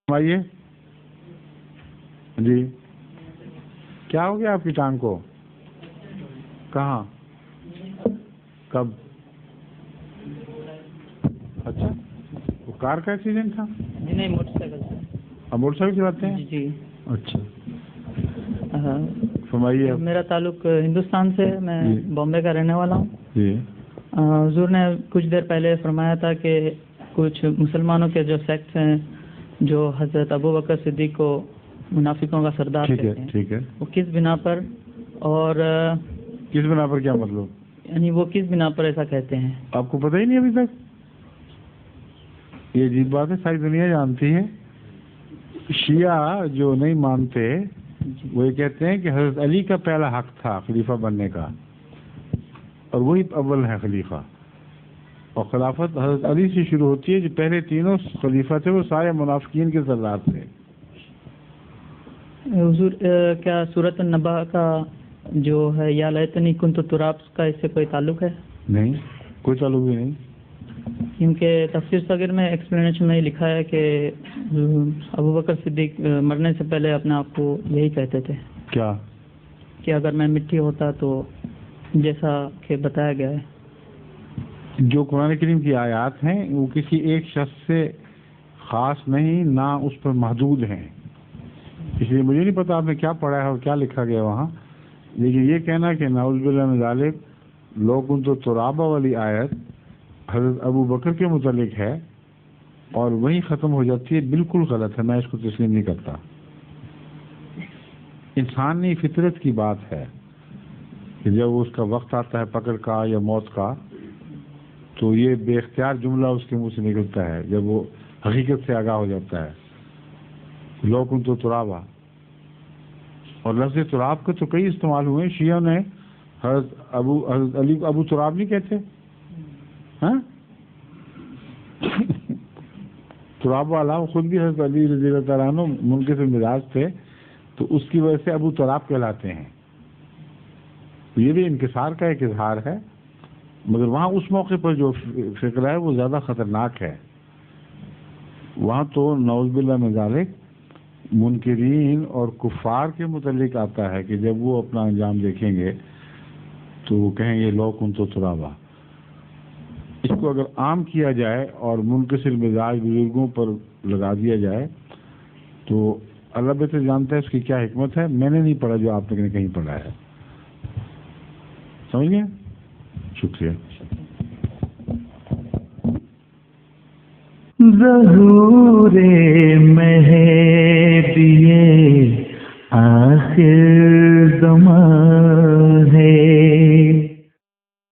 فرمائیے جی، کیا ہو گیا آپ کی ٹانگ کو؟ کہاں؟ کب؟ اچھا، وہ کار کا ایکسیڈنٹ تھا؟ جی نہیں، موٹر سائیکل سے۔ آپ موٹر سائیکل چلاتے ہیں؟ جی۔ اچھا، فرمائیے۔ میرا تعلق ہندوستان سے ہے، میں بامبے کا رہنے والا ہوں۔ جی۔ حضور نے کچھ دیر پہلے فرمایا تھا کہ کچھ مسلمانوں کے جو سیکٹس ہیں جو حضرت ابوبکر صدیق کو منافقوں کا سردار کہتے ہیں، ٹھیک ہے، وہ کس بنا پر اور کس بنا پر؟ کیا مطلب؟ یعنی وہ کس بنا پر ایسا کہتے ہیں؟ آپ کو پتہ ہی نہیں ابھی تک؟ یہ عجیب بات ہے، ساری دنیا جانتی ہے۔ شیعہ جو نہیں مانتے وہ یہ کہتے ہیں کہ حضرت علی کا پہلا حق تھا خلیفہ بننے کا، اور وہی اول ہے خلیفہ، اور خلافت حضرت علی سے شروع ہوتی ہے۔ جو پہلے تینوں خلیفہ تھے وہ سارے منافقین کے سردار تھے۔ حضور کیا سورۃ النبا کا جو ہے یا لیتنی کنت تراب کا اس سے کوئی تعلق ہے؟ نہیں، کوئی تعلق بھی نہیں، کیونکہ تفسیر صغیر میں ایکسپلینیشن میں لکھا ہے کہ ابوبکر صدیق مرنے سے پہلے اپنے آپ کو یہی کہتے تھے، کیا کہ اگر میں مٹی ہوتا تو جیسا کہ بتایا گیا ہے۔ جو قرآن کریم کی آیات ہیں وہ کسی ایک شخص سے خاص نہیں، نہ اس پر محدود ہیں، اس لیے مجھے نہیں پتا آپ نے کیا پڑھا ہے اور کیا لکھا گیا وہاں، لیکن یہ کہنا کہ نعوذ باللہ من ذالک لو کنت ترابا والی آیت حضرت ابو بکر کے متعلق ہے اور وہیں ختم ہو جاتی ہے، بالکل غلط ہے، میں اس کو تسلیم نہیں کرتا۔ انسانی فطرت کی بات ہے کہ جب اس کا وقت آتا ہے پکڑ کا یا موت کا تو یہ بے اختیار جملہ اس کے منہ سے نکلتا ہے جب وہ حقیقت سے آگاہ ہو جاتا ہے، لو کنت ترابا۔ اور لفظ تراب کے تو کئی استعمال ہوئے، شیعہ نے حضرت علی کو ابو تراب نہیں کہتے، ہاں؟ تراب والا وہ خود بھی حضرت علی رضی اللہ تعالیٰ عنہ منکر سے مزاج تھے، تو اس کی وجہ سے ابو تراب کہلاتے ہیں۔ یہ بھی انکسار کا ایک اظہار ہے، مگر وہاں اس موقع پر جو فکر ہے وہ زیادہ خطرناک ہے۔ وہاں تو نعوذ باللہ من ذالک منکرین اور کفار کے متعلق آتا ہے کہ جب وہ اپنا انجام دیکھیں گے تو وہ کہیں گے لو کنت ترابا۔ اس کو اگر عام کیا جائے اور منکسر مزاج بزرگوں پر لگا دیا جائے تو اللہ بہتر جانتا ہے اس کی کیا حکمت ہے، میں نے نہیں پڑھا جو آپ نے کہیں پڑھا ہے، سمجھ گئے؟ شکریہ۔ ظہور مہدی آخر زمان